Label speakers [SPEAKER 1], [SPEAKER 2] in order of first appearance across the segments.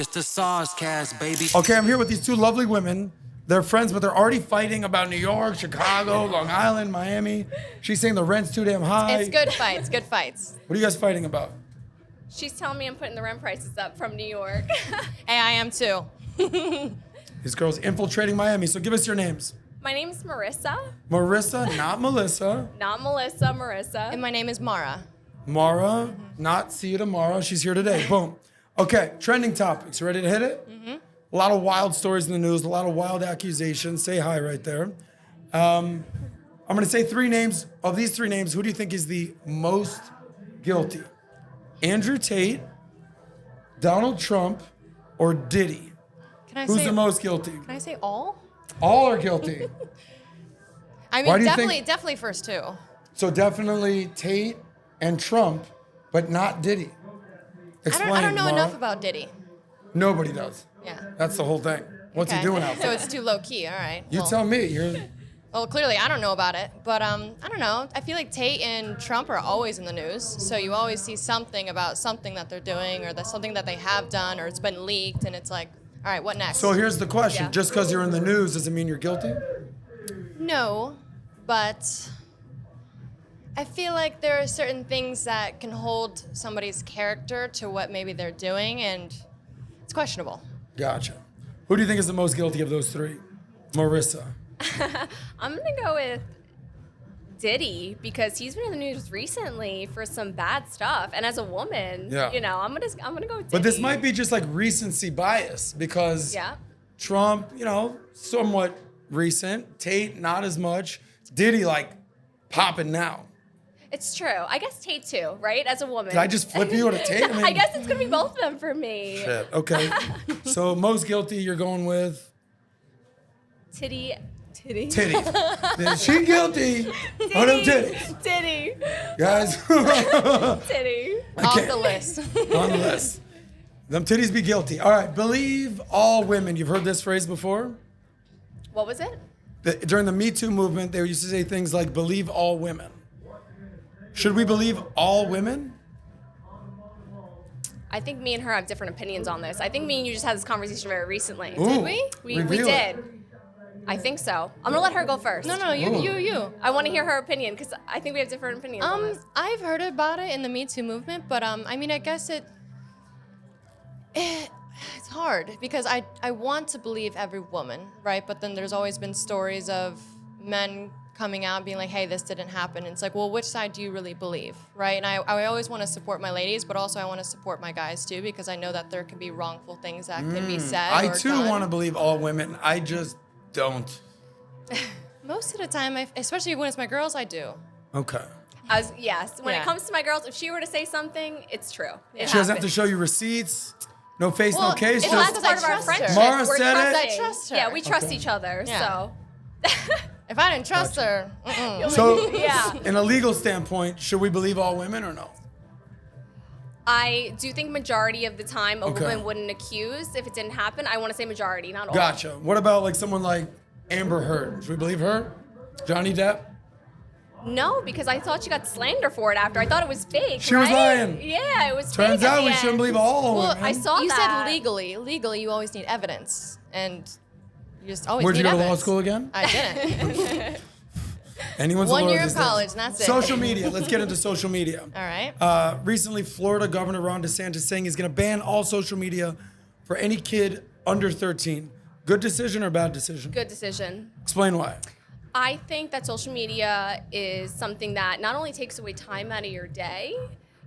[SPEAKER 1] It's the SOSCAST, baby.
[SPEAKER 2] Okay, I'm here with these two lovely women. They're friends, but they're already fighting about New York, Chicago, Long Island, Miami. She's saying the rent's too damn high.
[SPEAKER 3] It's good fights, good fights.
[SPEAKER 2] What are you guys fighting about?
[SPEAKER 4] She's telling me I'm putting the rent prices up from New York.
[SPEAKER 3] Hey, I am too.
[SPEAKER 2] These girls infiltrating Miami. So give us your names.
[SPEAKER 4] My name's Marissa.
[SPEAKER 2] Marissa, not Melissa.
[SPEAKER 4] Not Melissa, Marissa.
[SPEAKER 3] And my name is Mara.
[SPEAKER 2] Mara, not see you tomorrow. She's here today. Boom. Okay, trending topics. Ready to hit it? Mm-hmm. A lot of wild stories in the news, a lot of wild accusations. Say hi right there. I'm going to say three names. Of these three names, who do you think is the most guilty? Andrew Tate, Donald Trump, or Diddy? Who's the most guilty?
[SPEAKER 3] Can I say all?
[SPEAKER 2] All are guilty.
[SPEAKER 3] I
[SPEAKER 2] Why
[SPEAKER 3] mean,
[SPEAKER 2] do you
[SPEAKER 3] definitely first two.
[SPEAKER 2] So definitely Tate and Trump, but not Diddy. Explain,
[SPEAKER 3] I don't know
[SPEAKER 2] Mara.
[SPEAKER 3] enough about Diddy.
[SPEAKER 2] Nobody does.
[SPEAKER 3] Yeah.
[SPEAKER 2] That's the whole thing. What's he
[SPEAKER 3] Okay.
[SPEAKER 2] doing out
[SPEAKER 3] So
[SPEAKER 2] there?
[SPEAKER 3] it's too low key. All right.
[SPEAKER 2] You tell me.
[SPEAKER 3] Well, clearly I don't know about it, but I don't know. I feel like Tate and Trump are always in the news, so you always see something about something that they're doing, or that's something that they have done, or it's been leaked, and it's like, all right, what next?
[SPEAKER 2] So here's the question.
[SPEAKER 4] Yeah.
[SPEAKER 2] Just because you're in the news doesn't mean you're guilty?
[SPEAKER 3] No, but I feel like there are certain things that can hold somebody's character to what maybe they're doing, and it's questionable.
[SPEAKER 2] Gotcha. Who do you think is the most guilty of those three? Marissa.
[SPEAKER 4] I'm gonna go with Diddy because he's been in the news recently for some bad stuff, and as a woman,
[SPEAKER 2] Yeah.
[SPEAKER 4] I'm gonna go with Diddy.
[SPEAKER 2] But this might be just like recency bias because
[SPEAKER 4] Yeah.
[SPEAKER 2] Trump, somewhat recent. Tate, not as much. Diddy, like, popping now.
[SPEAKER 4] It's true. I guess Tate too, right? As a woman.
[SPEAKER 2] Did I just flip you at a Tate?
[SPEAKER 4] I guess it's gonna be both of them for me.
[SPEAKER 2] Shit. Okay. So most guilty, you're going with
[SPEAKER 4] Titty.
[SPEAKER 2] Titty. Is she guilty of them titties?
[SPEAKER 4] Titty.
[SPEAKER 2] Guys,
[SPEAKER 4] Titty.
[SPEAKER 3] Off the list.
[SPEAKER 2] on the list. Them titties be guilty. All right, believe all women. You've heard this phrase before?
[SPEAKER 4] What was it?
[SPEAKER 2] During the Me Too movement, they used to say things like, believe all women. Should we believe all women?
[SPEAKER 4] I think me and her have different opinions on this. I think me and you just had this conversation very recently.
[SPEAKER 2] Ooh,
[SPEAKER 3] Did we?
[SPEAKER 4] We
[SPEAKER 2] reveal it.
[SPEAKER 4] did. I think so. I'm gonna let her go first.
[SPEAKER 3] No, you.
[SPEAKER 4] I want to hear her opinion because I think we have different opinions on this.
[SPEAKER 3] I've heard about it in the Me Too movement, but I mean, I guess it's hard because I want to believe every woman, right? But then there's always been stories of men coming out and being like, hey, this didn't happen. And it's like, well, which side do you really believe, right? And I always want to support my ladies, but also I want to support my guys too, because I know that there can be wrongful things that can be said
[SPEAKER 2] I
[SPEAKER 3] or
[SPEAKER 2] too
[SPEAKER 3] done.
[SPEAKER 2] want to believe all women. I just don't.
[SPEAKER 3] Most of the time, especially when it's my girls, I do.
[SPEAKER 2] Okay.
[SPEAKER 4] Yes. When
[SPEAKER 3] Yeah.
[SPEAKER 4] it comes to my girls, if she were to say something, it's true. It
[SPEAKER 2] She doesn't have to
[SPEAKER 4] happened.
[SPEAKER 2] show you receipts. No face,
[SPEAKER 3] Well,
[SPEAKER 2] no case.
[SPEAKER 3] it's
[SPEAKER 4] Well,
[SPEAKER 2] Just
[SPEAKER 4] that's part of our
[SPEAKER 3] trust her.
[SPEAKER 4] friendship.
[SPEAKER 2] Mara
[SPEAKER 4] We're
[SPEAKER 2] said it.
[SPEAKER 4] trusting.
[SPEAKER 3] I trust her.
[SPEAKER 4] Yeah, we trust
[SPEAKER 2] Okay.
[SPEAKER 4] each other.
[SPEAKER 3] Yeah.
[SPEAKER 4] So.
[SPEAKER 3] If I didn't trust her,
[SPEAKER 2] So,
[SPEAKER 4] Yeah.
[SPEAKER 2] in a legal standpoint, should we believe all women or no?
[SPEAKER 4] I do think majority of the time a
[SPEAKER 2] Okay.
[SPEAKER 4] woman wouldn't accuse if it didn't happen. I want to say majority, not all.
[SPEAKER 2] Gotcha. What about like someone like Amber Heard? Should we believe her? Johnny Depp?
[SPEAKER 4] No, because I thought she got slander for it after. I thought it was fake.
[SPEAKER 2] She was
[SPEAKER 4] right?
[SPEAKER 2] lying.
[SPEAKER 4] Yeah, it was fake.
[SPEAKER 2] Turns
[SPEAKER 4] at
[SPEAKER 2] out
[SPEAKER 4] the
[SPEAKER 2] we
[SPEAKER 4] end.
[SPEAKER 2] shouldn't believe all
[SPEAKER 4] Well,
[SPEAKER 2] women.
[SPEAKER 4] I saw
[SPEAKER 3] you
[SPEAKER 4] that.
[SPEAKER 3] said legally. Legally, you always need evidence, and you just always
[SPEAKER 2] Where'd
[SPEAKER 3] need
[SPEAKER 2] you go to law
[SPEAKER 3] evidence.
[SPEAKER 2] school again?
[SPEAKER 3] I didn't.
[SPEAKER 2] Anyone's a
[SPEAKER 3] One
[SPEAKER 2] lawyer
[SPEAKER 3] year of
[SPEAKER 2] these days.
[SPEAKER 3] college, and that's it.
[SPEAKER 2] Social media. Let's get into social media.
[SPEAKER 3] All right.
[SPEAKER 2] Recently, Florida Governor Ron DeSantis saying he's going to ban all social media for any kid under 13. Good decision or bad decision?
[SPEAKER 4] Good decision.
[SPEAKER 2] Explain why.
[SPEAKER 4] I think that social media is something that not only takes away time out of your day.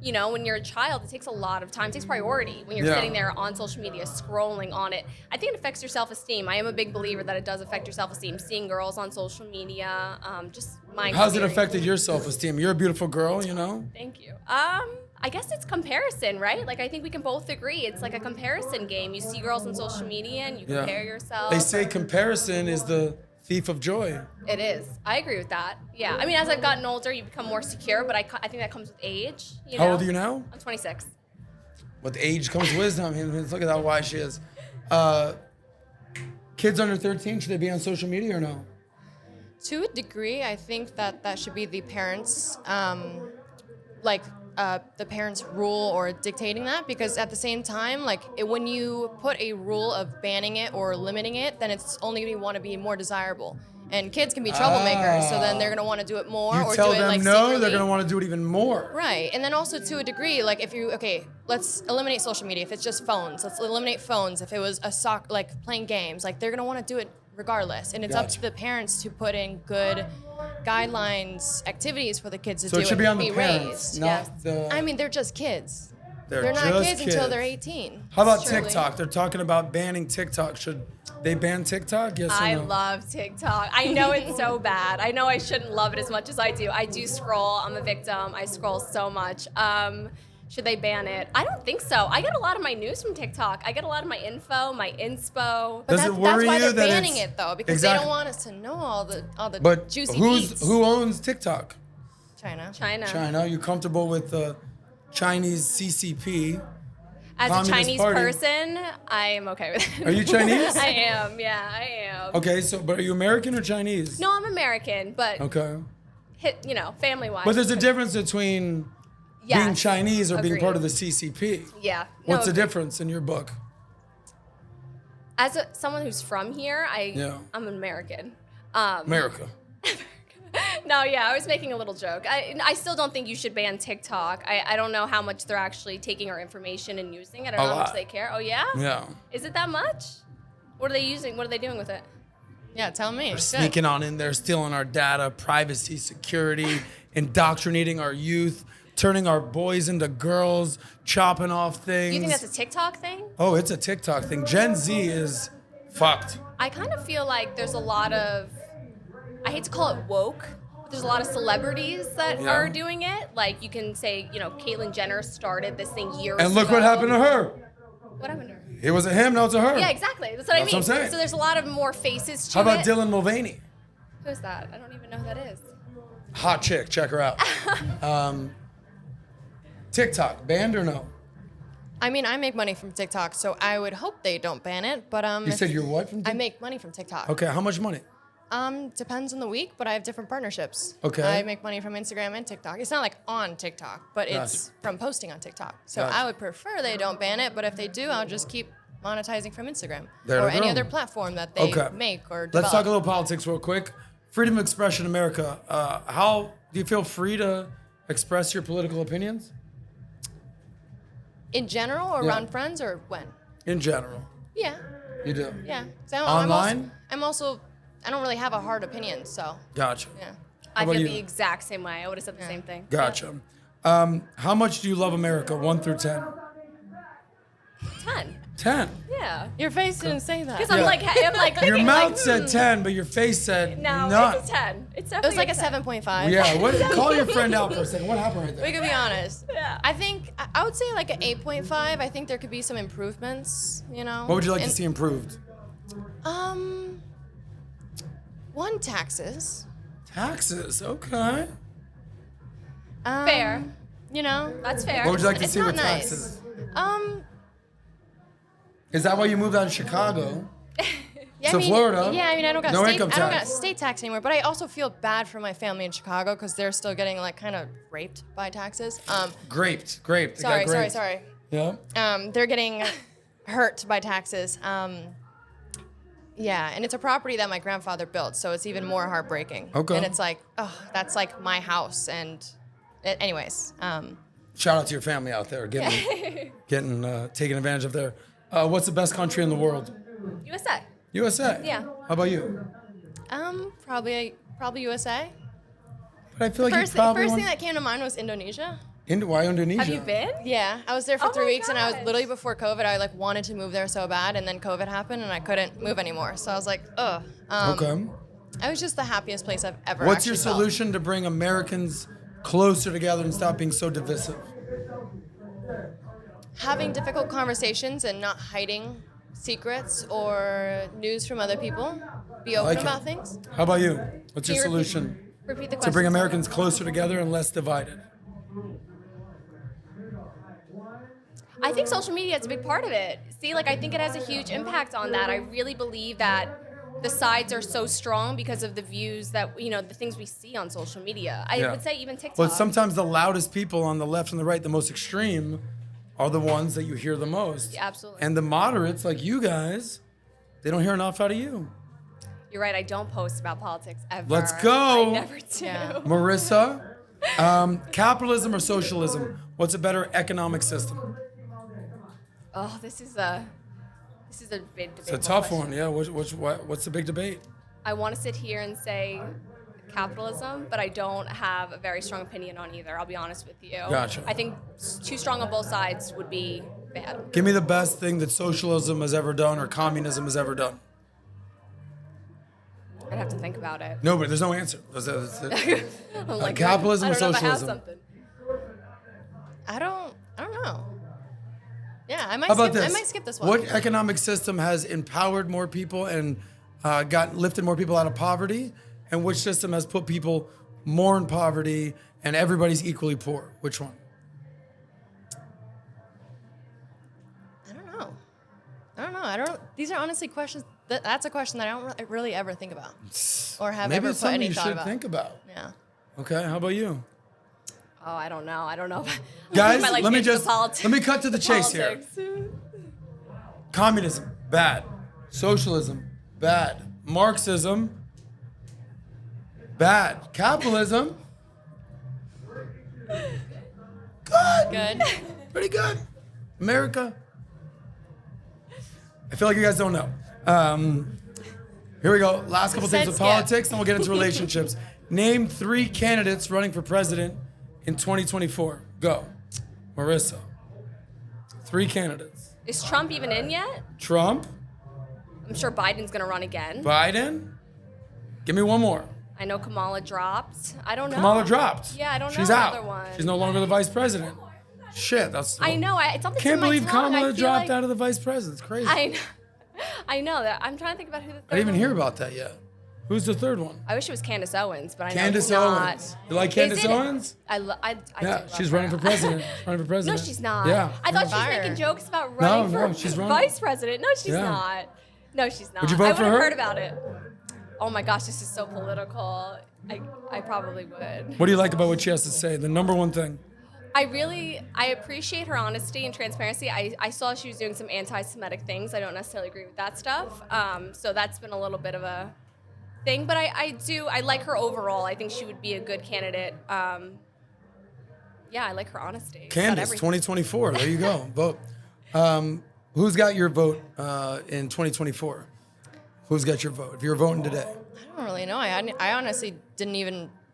[SPEAKER 4] You know, when you're a child, it takes a lot of time. It takes priority when you're
[SPEAKER 2] Yeah.
[SPEAKER 4] sitting there on social media, scrolling on it. I think it affects your self-esteem. I am a big believer that it does affect your self-esteem. Seeing girls on social media, just my
[SPEAKER 2] How's it
[SPEAKER 4] experience.
[SPEAKER 2] affected your self-esteem? You're a beautiful girl, you know?
[SPEAKER 4] Thank you. I guess it's comparison, right? Like, I think we can both agree. It's like a comparison game. You see girls on social media and you compare yourself.
[SPEAKER 2] They say comparison is the thief of joy.
[SPEAKER 4] It is. I agree with that. Yeah. I mean, as I've gotten older, you become more secure, but I think that comes with age. You know?
[SPEAKER 2] How old are you now?
[SPEAKER 4] I'm 26.
[SPEAKER 2] With age comes wisdom. I mean, look at how wise she is. Kids under 13, should they be on social media or no?
[SPEAKER 3] To a degree, I think that should be the parents' the parents' rule or dictating that, because at the same time, like when you put a rule of banning it or limiting it, then it's only going to want to be more desirable. And kids can be troublemakers, so then they're going to want to do it more
[SPEAKER 2] You
[SPEAKER 3] or
[SPEAKER 2] tell
[SPEAKER 3] do it
[SPEAKER 2] them
[SPEAKER 3] like
[SPEAKER 2] no,
[SPEAKER 3] secretly.
[SPEAKER 2] they're going to want to do it even more.
[SPEAKER 3] Right, and then also to a degree, like if you, let's eliminate social media. If it's just phones, let's eliminate phones. If it was like playing games, like they're gonna want to do it regardless. And it's up to the parents to put in good guidelines, activities for the kids to do.
[SPEAKER 2] So it should be on the parents,
[SPEAKER 3] raised.
[SPEAKER 2] not the...
[SPEAKER 3] I mean, they're just kids.
[SPEAKER 2] They're
[SPEAKER 3] not
[SPEAKER 2] just
[SPEAKER 3] kids until they're 18.
[SPEAKER 2] How about
[SPEAKER 3] surely.
[SPEAKER 2] TikTok? They're talking about banning TikTok. Should they ban TikTok? Yes or no?
[SPEAKER 4] I love TikTok. I know it's so bad. I know I shouldn't love it as much as I do. I do scroll. I'm a victim. I scroll so much. Should they ban it? I don't think so. I get a lot of my news from TikTok. I get a lot of my info, my inspo.
[SPEAKER 3] But
[SPEAKER 2] Does it worry
[SPEAKER 3] that's why
[SPEAKER 2] you
[SPEAKER 3] they're
[SPEAKER 2] that
[SPEAKER 3] banning
[SPEAKER 2] it's-
[SPEAKER 3] it though, because they don't want us to know all the
[SPEAKER 2] But
[SPEAKER 3] juicy beats.
[SPEAKER 2] who owns TikTok?
[SPEAKER 3] China.
[SPEAKER 2] China. Are you comfortable with the Chinese CCP?
[SPEAKER 4] As
[SPEAKER 2] Communist
[SPEAKER 4] a Chinese
[SPEAKER 2] Party?
[SPEAKER 4] person, I am okay with it.
[SPEAKER 2] Are you Chinese?
[SPEAKER 4] I am. Yeah, I am.
[SPEAKER 2] Okay, but are you American or Chinese?
[SPEAKER 4] No, I'm American, but
[SPEAKER 2] Okay.
[SPEAKER 4] family-wise.
[SPEAKER 2] But there's a difference between being
[SPEAKER 4] Yes,
[SPEAKER 2] Chinese or being
[SPEAKER 4] agreed.
[SPEAKER 2] part of the CCP.
[SPEAKER 4] Yeah.
[SPEAKER 2] What's the
[SPEAKER 4] agreed.
[SPEAKER 2] difference in your book?
[SPEAKER 4] As someone who's from here,
[SPEAKER 2] Yeah.
[SPEAKER 4] I'm an American.
[SPEAKER 2] America.
[SPEAKER 4] No, yeah, I was making a little joke. I still don't think you should ban TikTok. I don't know how much they're actually taking our information and using it. I don't know how much
[SPEAKER 2] lot.
[SPEAKER 4] they care. Oh, yeah?
[SPEAKER 2] Yeah.
[SPEAKER 4] Is it that much? What are they using? What are they doing with it?
[SPEAKER 3] Yeah, tell me.
[SPEAKER 2] They're sneaking on in there, stealing our data, privacy, security, indoctrinating our youth, turning our boys into girls, chopping off things.
[SPEAKER 4] You think that's a TikTok thing?
[SPEAKER 2] Oh, it's a TikTok thing. Gen Z is fucked.
[SPEAKER 4] I kind of feel like there's a lot of, I hate to call it woke, but there's a lot of celebrities that
[SPEAKER 2] Yeah.
[SPEAKER 4] are doing it. Like you can say, Caitlyn Jenner started this thing years ago.
[SPEAKER 2] And look what happened to her.
[SPEAKER 4] What happened to her?
[SPEAKER 2] It wasn't him, now it's a her.
[SPEAKER 4] Yeah, exactly. That's what I
[SPEAKER 2] That's
[SPEAKER 4] mean.
[SPEAKER 2] what I'm saying.
[SPEAKER 4] So there's a lot of more faces to
[SPEAKER 2] How about
[SPEAKER 4] it.
[SPEAKER 2] Dylan Mulvaney?
[SPEAKER 4] Who's that? I don't even know who that is.
[SPEAKER 2] Hot chick, check her out. TikTok, banned or no?
[SPEAKER 3] I mean, I make money from TikTok, so I would hope they don't ban it. But
[SPEAKER 2] You said you're what from
[SPEAKER 3] I
[SPEAKER 2] TikTok?
[SPEAKER 3] make money from TikTok.
[SPEAKER 2] Okay, how much money?
[SPEAKER 3] Depends on the week, but I have different partnerships.
[SPEAKER 2] Okay.
[SPEAKER 3] I make money from Instagram and TikTok. It's not like on TikTok, but it's from posting on TikTok. So
[SPEAKER 2] Gotcha.
[SPEAKER 3] I would prefer they don't ban it, but if they do, I'll just keep monetizing from Instagram
[SPEAKER 2] There
[SPEAKER 3] or
[SPEAKER 2] to
[SPEAKER 3] any
[SPEAKER 2] go.
[SPEAKER 3] other platform that they make or develop.
[SPEAKER 2] Let's talk a little politics real quick. Freedom of expression in America. How do you feel free to express your political opinions?
[SPEAKER 3] In general or
[SPEAKER 2] Yeah.
[SPEAKER 3] around friends or when?
[SPEAKER 2] In general.
[SPEAKER 3] Yeah.
[SPEAKER 2] You do?
[SPEAKER 3] Yeah. So
[SPEAKER 2] Online?
[SPEAKER 3] I'm also I don't really have a hard opinion, so
[SPEAKER 2] Gotcha.
[SPEAKER 3] yeah.
[SPEAKER 4] I
[SPEAKER 2] about
[SPEAKER 4] feel
[SPEAKER 2] you?
[SPEAKER 4] the exact same way. I would have said the same thing.
[SPEAKER 2] Gotcha. How much do you love America? 1 through 10?
[SPEAKER 4] 10.
[SPEAKER 2] 10.
[SPEAKER 4] Yeah.
[SPEAKER 3] Your face didn't say that.
[SPEAKER 4] Because I'm like
[SPEAKER 2] Your
[SPEAKER 4] thinking,
[SPEAKER 2] mouth
[SPEAKER 4] like,
[SPEAKER 2] said 10, but your face said
[SPEAKER 4] No,
[SPEAKER 2] none.
[SPEAKER 4] it's a 10. It's
[SPEAKER 3] It was
[SPEAKER 4] definitely
[SPEAKER 3] like a
[SPEAKER 4] 10.
[SPEAKER 3] 7.5.
[SPEAKER 2] Yeah, call your friend out for a second. What happened right
[SPEAKER 3] We
[SPEAKER 2] there?
[SPEAKER 3] could be honest.
[SPEAKER 4] Yeah.
[SPEAKER 3] I think I would say like an 8.5. I think there could be some improvements,
[SPEAKER 2] What would you like to
[SPEAKER 3] And-
[SPEAKER 2] see improved?
[SPEAKER 3] One, taxes.
[SPEAKER 2] Taxes, okay.
[SPEAKER 4] Fair. That's fair.
[SPEAKER 2] What would you like to
[SPEAKER 3] It's
[SPEAKER 2] see
[SPEAKER 3] not
[SPEAKER 2] with
[SPEAKER 3] nice.
[SPEAKER 2] taxes?
[SPEAKER 3] Um,
[SPEAKER 2] Is that why you moved out of Chicago?
[SPEAKER 3] yeah,
[SPEAKER 2] So Florida,
[SPEAKER 3] Yeah, I mean, I don't got
[SPEAKER 2] no
[SPEAKER 3] state,
[SPEAKER 2] income
[SPEAKER 3] I don't got
[SPEAKER 2] tax.
[SPEAKER 3] state tax anymore. But I also feel bad for my family in Chicago because they're still getting like kind of raped by taxes.
[SPEAKER 2] Graped. They got
[SPEAKER 3] Sorry.
[SPEAKER 2] graped. Yeah.
[SPEAKER 3] They're getting hurt by taxes. Yeah, and it's a property that my grandfather built, so it's even more heartbreaking.
[SPEAKER 2] Okay.
[SPEAKER 3] And it's like, oh, that's like my house. And anyways,
[SPEAKER 2] Shout out to your family out there getting taken advantage of there. What's the best country in the world?
[SPEAKER 4] USA.
[SPEAKER 2] USA.
[SPEAKER 4] Yeah.
[SPEAKER 2] How about you?
[SPEAKER 3] probably USA.
[SPEAKER 2] But I feel like
[SPEAKER 3] First
[SPEAKER 2] you probably
[SPEAKER 3] thing that came to mind was Indonesia.
[SPEAKER 2] Why Indonesia?
[SPEAKER 4] Have you been?
[SPEAKER 3] Yeah, I was there for
[SPEAKER 4] Oh
[SPEAKER 3] 3
[SPEAKER 4] my
[SPEAKER 3] weeks, and I was
[SPEAKER 4] gosh.
[SPEAKER 3] literally before COVID. I like wanted to move there so bad, and then COVID happened, and I couldn't move anymore. So I was like, ugh.
[SPEAKER 2] Okay.
[SPEAKER 3] It was just the happiest place I've ever.
[SPEAKER 2] What's your
[SPEAKER 3] actually felt.
[SPEAKER 2] solution to bring Americans closer together and stop being so divisive?
[SPEAKER 3] Having difficult conversations and not hiding secrets or news from other people. Be open
[SPEAKER 2] like it.
[SPEAKER 3] about things.
[SPEAKER 2] How about you? What's your
[SPEAKER 3] Can you
[SPEAKER 2] solution
[SPEAKER 3] Repeat the
[SPEAKER 2] to
[SPEAKER 3] question.
[SPEAKER 2] bring Americans closer together and less divided?
[SPEAKER 4] I think social media is a big part of it. See, like I think it has a huge impact on that. I really believe that the sides are so strong because of the views that, you know, the things we see on social media. I
[SPEAKER 2] Yeah.
[SPEAKER 4] would say even TikTok.
[SPEAKER 2] But sometimes the loudest people on the left and the right, the most extreme, are the ones that you hear the most.
[SPEAKER 4] Yeah, absolutely.
[SPEAKER 2] And the moderates, like you guys, they don't hear enough out of you.
[SPEAKER 4] You're right. I don't post about politics ever.
[SPEAKER 2] Let's go.
[SPEAKER 4] I never do.
[SPEAKER 3] Yeah.
[SPEAKER 2] Marissa, capitalism or socialism? What's a better economic system?
[SPEAKER 4] Oh, this is a big debate.
[SPEAKER 2] It's a tough one. Yeah. What's the big debate?
[SPEAKER 4] I want to sit here and say capitalism, but I don't have a very strong opinion on either. I'll be honest with you.
[SPEAKER 2] Gotcha.
[SPEAKER 4] I think too strong on both sides would be bad.
[SPEAKER 2] Give me the best thing that socialism has ever done or communism has ever done.
[SPEAKER 4] I'd have to think about it.
[SPEAKER 2] No, but there's no answer. That's it.
[SPEAKER 4] I'm like,
[SPEAKER 2] capitalism
[SPEAKER 4] I
[SPEAKER 2] or
[SPEAKER 4] don't know if I have
[SPEAKER 2] socialism?
[SPEAKER 4] something.
[SPEAKER 3] I don't know. Yeah, I might
[SPEAKER 2] How about
[SPEAKER 3] skip,
[SPEAKER 2] this?
[SPEAKER 3] I might skip this one.
[SPEAKER 2] What economic system has empowered more people and lifted more people out of poverty? And which system has put people more in poverty and everybody's equally poor? Which one?
[SPEAKER 3] I don't know. These are honestly questions. That's a question that I don't really ever think about or have
[SPEAKER 2] Maybe
[SPEAKER 3] ever
[SPEAKER 2] it's
[SPEAKER 3] put
[SPEAKER 2] something
[SPEAKER 3] any
[SPEAKER 2] you
[SPEAKER 3] thought
[SPEAKER 2] should
[SPEAKER 3] about.
[SPEAKER 2] think about.
[SPEAKER 3] Yeah.
[SPEAKER 2] Okay, how about you?
[SPEAKER 4] Oh, I don't know. I don't know.
[SPEAKER 2] Guys,
[SPEAKER 4] I might
[SPEAKER 2] let me
[SPEAKER 4] get into
[SPEAKER 2] just
[SPEAKER 4] politics.
[SPEAKER 2] let me cut to the chase here.
[SPEAKER 4] Politics.
[SPEAKER 2] Communism, bad. Socialism, bad. Marxism, bad. Capitalism, good.
[SPEAKER 3] Good.
[SPEAKER 2] Pretty good. America. I feel like you guys don't know. Here we go. Last couple things with
[SPEAKER 3] Skip.
[SPEAKER 2] politics, then we'll get into relationships. Name 3 candidates running for president in 2024. Go. Marissa. 3 candidates.
[SPEAKER 4] Is Trump even in yet?
[SPEAKER 2] Trump,
[SPEAKER 4] I'm sure Biden's going to run again.
[SPEAKER 2] Biden. Give me one more.
[SPEAKER 4] I know Kamala dropped. I don't know.
[SPEAKER 2] Kamala dropped.
[SPEAKER 4] Yeah, I don't know
[SPEAKER 2] She's
[SPEAKER 4] another
[SPEAKER 2] out.
[SPEAKER 4] one.
[SPEAKER 2] She's no longer the vice president. Shit, that's.
[SPEAKER 4] I know. It's something
[SPEAKER 2] Can't
[SPEAKER 4] in my
[SPEAKER 2] believe
[SPEAKER 4] tongue.
[SPEAKER 2] Kamala
[SPEAKER 4] I feel
[SPEAKER 2] dropped
[SPEAKER 4] like,
[SPEAKER 2] out of the vice president. It's crazy.
[SPEAKER 4] I know that. I'm trying to think about who the third
[SPEAKER 2] I didn't even
[SPEAKER 4] one-
[SPEAKER 2] hear about that yet. Who's the third one?
[SPEAKER 4] I wish it was Candace Owens, but I know
[SPEAKER 2] Candace
[SPEAKER 4] it's not.
[SPEAKER 2] Owens. You like
[SPEAKER 4] Is
[SPEAKER 2] Candace
[SPEAKER 4] it?
[SPEAKER 2] Owens?
[SPEAKER 4] I
[SPEAKER 2] Yeah,
[SPEAKER 4] do love
[SPEAKER 2] she's
[SPEAKER 4] her.
[SPEAKER 2] running for president. She's running for
[SPEAKER 4] No,
[SPEAKER 2] president.
[SPEAKER 4] she's not.
[SPEAKER 2] Yeah.
[SPEAKER 4] I thought she was
[SPEAKER 3] Fire.
[SPEAKER 4] making jokes about running
[SPEAKER 2] No,
[SPEAKER 4] for
[SPEAKER 2] she's running.
[SPEAKER 4] vice president. No, she's
[SPEAKER 2] Yeah.
[SPEAKER 4] not. No, she's not.
[SPEAKER 2] Would you vote
[SPEAKER 4] I
[SPEAKER 2] for
[SPEAKER 4] would have
[SPEAKER 2] her?
[SPEAKER 4] heard about it. Oh my gosh, this is so political. I probably would.
[SPEAKER 2] What do you like about what she has to say? The number one thing.
[SPEAKER 4] I appreciate her honesty and transparency. I saw she was doing some anti-Semitic things. I don't necessarily agree with that stuff. So that's been a little bit of a thing. But I like her overall. I think she would be a good candidate. Yeah, I like her honesty. about
[SPEAKER 2] Candace,
[SPEAKER 4] everything.
[SPEAKER 2] 2024. There you go. Vote. Who's got your vote in 2024? Who's got your vote? If you're voting today.
[SPEAKER 3] I don't really know. I honestly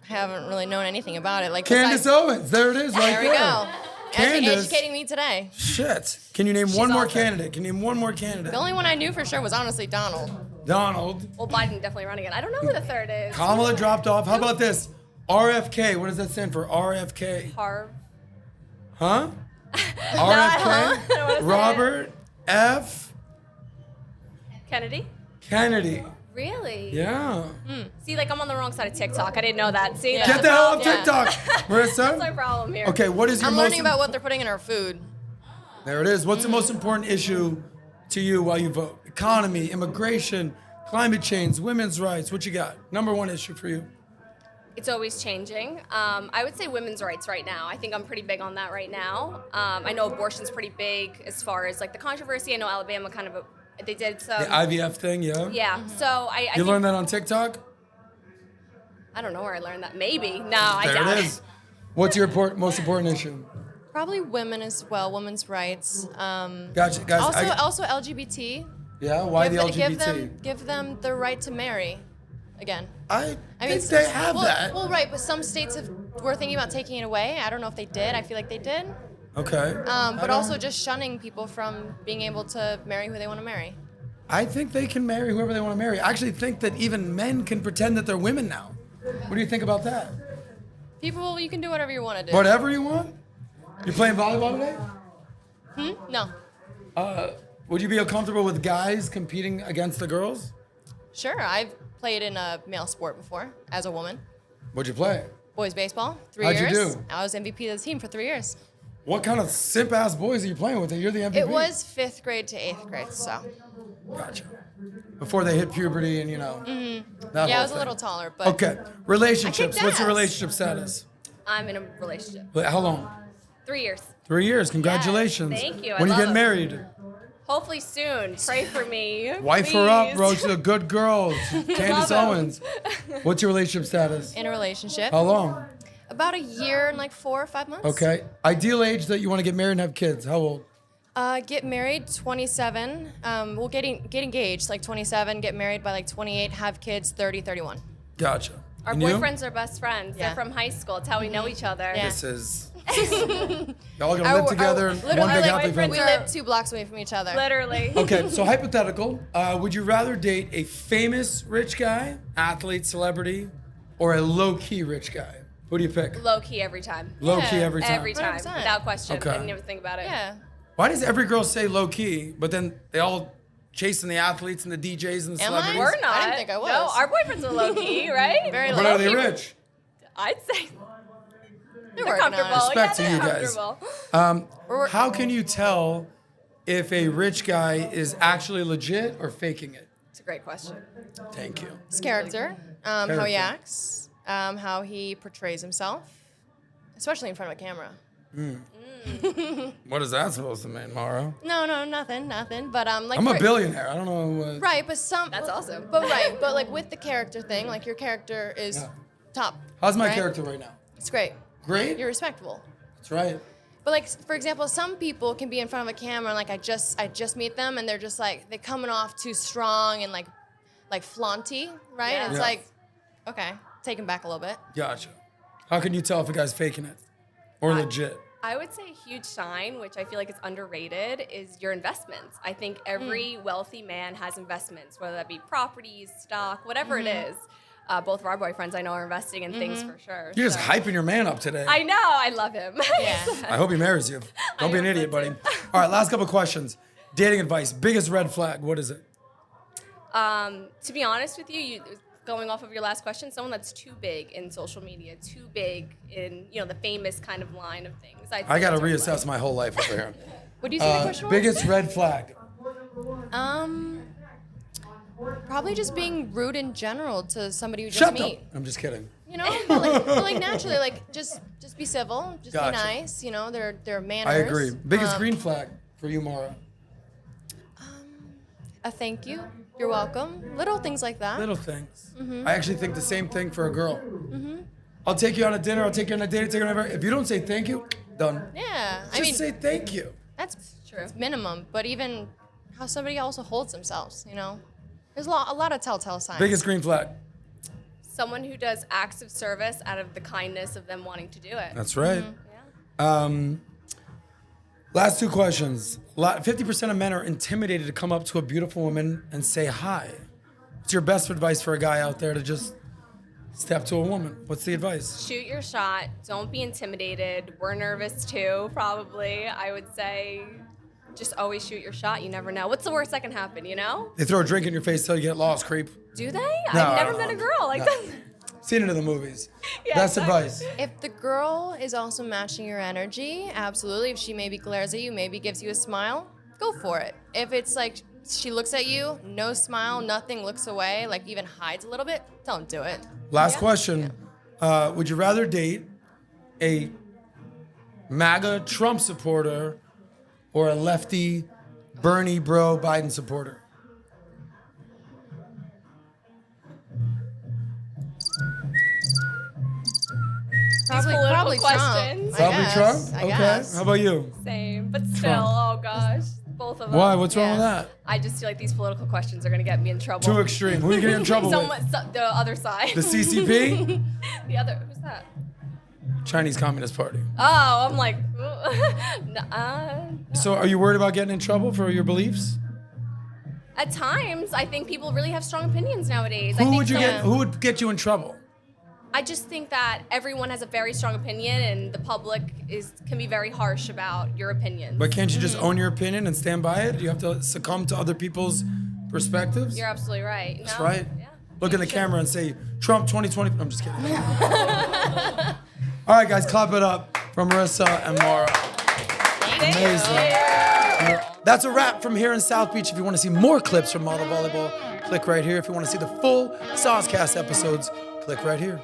[SPEAKER 3] haven't really known anything about it. Like
[SPEAKER 2] Candace
[SPEAKER 3] besides-
[SPEAKER 2] Owens. There it is right
[SPEAKER 3] There
[SPEAKER 2] there.
[SPEAKER 3] we go.
[SPEAKER 2] Candace.
[SPEAKER 3] Educating me today.
[SPEAKER 2] Shit. Can you name one more
[SPEAKER 3] awesome.
[SPEAKER 2] candidate? Can you name one more candidate?
[SPEAKER 3] The only one I knew for sure was honestly Donald.
[SPEAKER 2] Donald.
[SPEAKER 4] Well, Biden definitely running it. I don't know who the third is.
[SPEAKER 2] Kamala dropped off. How about this? RFK. What does that stand for? RFK.
[SPEAKER 4] Harv.
[SPEAKER 2] Huh?
[SPEAKER 4] I don't wanna say
[SPEAKER 2] RFK.
[SPEAKER 4] it.
[SPEAKER 2] Robert F.
[SPEAKER 4] Kennedy.
[SPEAKER 2] Kennedy.
[SPEAKER 4] Really?
[SPEAKER 2] Yeah.
[SPEAKER 4] See, like I'm on the wrong side of TikTok. I didn't know that. See,
[SPEAKER 3] Yeah.
[SPEAKER 2] Get the hell off
[SPEAKER 3] Yeah.
[SPEAKER 2] TikTok, Marissa.
[SPEAKER 4] That's my problem here.
[SPEAKER 2] Okay, what is your
[SPEAKER 3] I'm
[SPEAKER 2] most...
[SPEAKER 3] learning about what they're putting in our food.
[SPEAKER 2] There it is. What's the most important issue to you while you vote? Economy, immigration, climate change, women's rights. What you got? Number one issue for you.
[SPEAKER 4] It's always changing. I would say women's rights right now. I think I'm pretty big on that right now. I know abortion's pretty big as far as like the controversy. I know Alabama they did some.
[SPEAKER 2] The IVF thing, yeah?
[SPEAKER 4] Yeah. So I
[SPEAKER 2] You
[SPEAKER 4] think,
[SPEAKER 2] learned that on TikTok?
[SPEAKER 4] I don't know where I learned that. Maybe. No, I
[SPEAKER 2] There
[SPEAKER 4] doubt
[SPEAKER 2] it is. What's your most important issue?
[SPEAKER 3] Probably women as well, women's rights.
[SPEAKER 2] Gotcha, guys.
[SPEAKER 3] Also LGBT.
[SPEAKER 2] Yeah, why the LGBT?
[SPEAKER 3] Give them the right to marry again.
[SPEAKER 2] I think they have that.
[SPEAKER 3] Well, right, but some states were thinking about taking it away. I don't know if they did. I feel like they did.
[SPEAKER 2] Okay.
[SPEAKER 3] But also just shunning people from being able to marry who they want to marry.
[SPEAKER 2] I think they can marry whoever they want to marry. I actually think that even men can pretend that they're women now. What do you think about that?
[SPEAKER 3] People, you can do whatever you want to do.
[SPEAKER 2] Whatever you want? You playing volleyball today?
[SPEAKER 3] No.
[SPEAKER 2] Would you be comfortable with guys competing against the girls?
[SPEAKER 3] Sure, I've played in a male sport before as a woman.
[SPEAKER 2] What'd you play?
[SPEAKER 3] Boys baseball, 3
[SPEAKER 2] How'd you
[SPEAKER 3] years.
[SPEAKER 2] do?
[SPEAKER 3] I was MVP of the team for 3 years.
[SPEAKER 2] What kind of simp ass boys are you playing with? You're the MVP.
[SPEAKER 3] It was 5th grade to 8th grade, so.
[SPEAKER 2] Gotcha. before they hit puberty and, that
[SPEAKER 3] Yeah, I
[SPEAKER 2] whole
[SPEAKER 3] was a
[SPEAKER 2] thing.
[SPEAKER 3] little taller, but
[SPEAKER 2] Okay. Relationships.
[SPEAKER 3] I kicked
[SPEAKER 2] What's your
[SPEAKER 3] ass.
[SPEAKER 2] relationship status?
[SPEAKER 4] I'm in a relationship.
[SPEAKER 2] Wait, how long?
[SPEAKER 4] 3 years.
[SPEAKER 2] 3 years. Congratulations.
[SPEAKER 4] thank you. I
[SPEAKER 2] When you
[SPEAKER 4] love
[SPEAKER 2] get
[SPEAKER 4] it.
[SPEAKER 2] married?
[SPEAKER 4] Hopefully soon. Pray for me.
[SPEAKER 2] Wife her up,
[SPEAKER 4] please.
[SPEAKER 2] bro. She's a good girl. Candace
[SPEAKER 4] Love 'em.
[SPEAKER 2] Owens. What's your relationship status?
[SPEAKER 3] in a relationship.
[SPEAKER 2] How long?
[SPEAKER 3] About a year and like 4 or 5 months.
[SPEAKER 2] Okay. Ideal age that you want to get married and have kids. How old?
[SPEAKER 3] Get married 27. We'll get engaged like 27. Get married by like 28. Have kids 30, 31.
[SPEAKER 2] Gotcha.
[SPEAKER 4] Our
[SPEAKER 2] And you?
[SPEAKER 4] boyfriends are best friends.
[SPEAKER 3] Yeah.
[SPEAKER 4] They're from high school. It's how we know each other.
[SPEAKER 3] Yeah.
[SPEAKER 2] This is. Y'all gonna live together in one
[SPEAKER 3] literally,
[SPEAKER 2] big
[SPEAKER 3] like,
[SPEAKER 2] happy
[SPEAKER 3] we
[SPEAKER 2] family.
[SPEAKER 3] live 2 blocks away from each other.
[SPEAKER 4] Literally.
[SPEAKER 2] Okay, so hypothetical. Would you rather date a famous rich guy, athlete, celebrity, or a low-key rich guy? Who do you pick?
[SPEAKER 4] Low key every time.
[SPEAKER 2] Low-key
[SPEAKER 3] Yeah,
[SPEAKER 2] every time.
[SPEAKER 4] Every time.
[SPEAKER 3] 100%.
[SPEAKER 4] Without question.
[SPEAKER 2] Okay.
[SPEAKER 4] I didn't even think about it.
[SPEAKER 3] Yeah.
[SPEAKER 2] Why does every girl say low-key, but then they all chasing the athletes and the DJs and the
[SPEAKER 3] Am I?
[SPEAKER 2] celebrities?
[SPEAKER 4] We're not.
[SPEAKER 3] I didn't think I was.
[SPEAKER 4] No, our boyfriends are low key, right?
[SPEAKER 3] Very
[SPEAKER 2] But
[SPEAKER 3] low
[SPEAKER 2] are they
[SPEAKER 3] key.
[SPEAKER 2] rich?
[SPEAKER 4] I'd say
[SPEAKER 3] They're
[SPEAKER 4] they're
[SPEAKER 3] working on it.
[SPEAKER 4] comfortable.
[SPEAKER 2] Respect to
[SPEAKER 4] yeah,
[SPEAKER 2] you
[SPEAKER 4] they're
[SPEAKER 2] guys.
[SPEAKER 4] comfortable.
[SPEAKER 2] How can you tell if a rich guy is actually legit or faking it?
[SPEAKER 4] It's a great question.
[SPEAKER 2] Thank you.
[SPEAKER 3] His character, how
[SPEAKER 2] Character.
[SPEAKER 3] he acts, how he portrays himself, especially in front of a camera.
[SPEAKER 2] What is that supposed to mean, Mara?
[SPEAKER 3] No, nothing. But like
[SPEAKER 2] I'm a
[SPEAKER 3] for-
[SPEAKER 2] billionaire. I don't know what.
[SPEAKER 3] Right, but some.
[SPEAKER 4] That's awesome.
[SPEAKER 3] But like with the character thing, like your character is
[SPEAKER 2] Yeah.
[SPEAKER 3] top.
[SPEAKER 2] How's my
[SPEAKER 3] right?
[SPEAKER 2] character right now?
[SPEAKER 3] It's great.
[SPEAKER 2] Great?
[SPEAKER 3] You're respectable.
[SPEAKER 2] That's right.
[SPEAKER 3] But like for example, some people can be in front of a camera and like I just meet them and they're just like they're coming off too strong and like flaunty, right?
[SPEAKER 4] Yeah.
[SPEAKER 3] And it's
[SPEAKER 2] Yeah.
[SPEAKER 3] like, okay, take him back a little bit.
[SPEAKER 2] Gotcha. How can you tell if a guy's faking it or legit?
[SPEAKER 4] I would say a huge sign, which I feel like is underrated, is your investments. I think every wealthy man has investments, whether that be properties, stock, whatever it is. Both of our boyfriends I know are investing in things for sure.
[SPEAKER 2] You're just
[SPEAKER 4] so-
[SPEAKER 2] hyping your man up today.
[SPEAKER 4] I know. I love him.
[SPEAKER 3] Yeah.
[SPEAKER 2] I hope he marries you. Don't be an
[SPEAKER 4] hope so
[SPEAKER 2] idiot, buddy.
[SPEAKER 4] too.
[SPEAKER 2] All right, last couple questions. Dating advice. Biggest red flag. What is it?
[SPEAKER 4] To be honest with you, going off of your last question, someone that's too big in social media, too big in the famous kind of line of things.
[SPEAKER 2] I got to reassess my whole life over here.
[SPEAKER 3] What do you say the question was?
[SPEAKER 2] Biggest red flag.
[SPEAKER 3] Probably just being rude in general to somebody you just
[SPEAKER 2] Shut
[SPEAKER 3] meet.
[SPEAKER 2] up. I'm just kidding.
[SPEAKER 3] You know, but like naturally, like just be civil, just
[SPEAKER 2] Gotcha.
[SPEAKER 3] be nice. You know, they're manners.
[SPEAKER 2] I agree. Biggest
[SPEAKER 3] Um,
[SPEAKER 2] green flag for you, Mara.
[SPEAKER 3] A thank you. You're welcome. Little things like that.
[SPEAKER 2] Little things.
[SPEAKER 3] Mm-hmm.
[SPEAKER 2] I actually think the same thing for a girl. I'll take you on a dinner. I'll take you on a date. Take you on a. If you don't say thank you, done.
[SPEAKER 3] Yeah, I
[SPEAKER 2] Just
[SPEAKER 3] mean
[SPEAKER 2] say thank you.
[SPEAKER 3] that's
[SPEAKER 4] True.
[SPEAKER 3] it's minimum. But even how somebody also holds themselves. You know, there's a lot of telltale signs.
[SPEAKER 2] Biggest green flag.
[SPEAKER 4] Someone who does acts of service out of the kindness of them wanting to do it.
[SPEAKER 2] That's right.
[SPEAKER 4] Yeah.
[SPEAKER 2] Last 2 questions. 50% of men are intimidated to come up to a beautiful woman and say hi. What's your best advice for a guy out there to just step to a woman? What's the advice?
[SPEAKER 4] Shoot your shot. Don't be intimidated. We're nervous too, probably. I would say just always shoot your shot. You never know. What's the worst that can happen, you know?
[SPEAKER 2] They throw a drink in your face till you get lost, creep.
[SPEAKER 4] Do they?
[SPEAKER 2] No,
[SPEAKER 4] I've
[SPEAKER 2] I
[SPEAKER 4] never
[SPEAKER 2] don't
[SPEAKER 4] met
[SPEAKER 2] know.
[SPEAKER 4] a girl like
[SPEAKER 2] No.
[SPEAKER 4] that.
[SPEAKER 2] Seen it in the movies.
[SPEAKER 4] Yeah,
[SPEAKER 2] Best
[SPEAKER 4] exactly.
[SPEAKER 2] advice.
[SPEAKER 3] If the girl is also matching your energy, absolutely. If she maybe glares at you, maybe gives you a smile, go for it. If it's like she looks at you, no smile, nothing, looks away, like even hides a little bit, don't do it.
[SPEAKER 2] Last question. Would you rather date a MAGA Trump supporter or a lefty Bernie bro Biden supporter?
[SPEAKER 3] Probably,
[SPEAKER 4] political
[SPEAKER 3] probably
[SPEAKER 4] questions.
[SPEAKER 3] Trump.
[SPEAKER 2] Probably
[SPEAKER 3] I
[SPEAKER 2] Trump?
[SPEAKER 3] guess, I
[SPEAKER 2] Okay.
[SPEAKER 3] guess.
[SPEAKER 2] How about you?
[SPEAKER 4] Same, but still,
[SPEAKER 2] Trump.
[SPEAKER 4] oh gosh, both of them.
[SPEAKER 2] Why? What's wrong
[SPEAKER 3] Yeah.
[SPEAKER 2] with that?
[SPEAKER 4] I just feel like these political questions are gonna get me in trouble.
[SPEAKER 2] Too extreme. Who are you getting in trouble with?
[SPEAKER 4] The other side.
[SPEAKER 2] The CCP?
[SPEAKER 4] The other. Who's that?
[SPEAKER 2] Chinese Communist Party.
[SPEAKER 4] Oh, I'm like. Nuh-uh.
[SPEAKER 2] So are you worried about getting in trouble for your beliefs?
[SPEAKER 4] At times, I think people really have strong opinions nowadays. I
[SPEAKER 2] Who
[SPEAKER 4] think
[SPEAKER 2] would you
[SPEAKER 4] so-
[SPEAKER 2] get? Who would get you in trouble?
[SPEAKER 4] I just think that everyone has a very strong opinion, and the public can be very harsh about your opinions.
[SPEAKER 2] But can't you just own your opinion and stand by it? You have to succumb to other people's perspectives.
[SPEAKER 4] You're absolutely right.
[SPEAKER 2] That's
[SPEAKER 4] No?
[SPEAKER 2] right.
[SPEAKER 4] Yeah.
[SPEAKER 2] Look in the
[SPEAKER 4] You should.
[SPEAKER 2] camera and say Trump 2020. I'm just kidding. All right, guys, clap it up for Marissa and Mara.
[SPEAKER 4] Thank
[SPEAKER 2] Amazing.
[SPEAKER 4] you.
[SPEAKER 2] That That's a wrap from here in South Beach. If you want to see more clips from Model Volleyball, click right here. If you want to see the full SOSCAST episodes, click right here.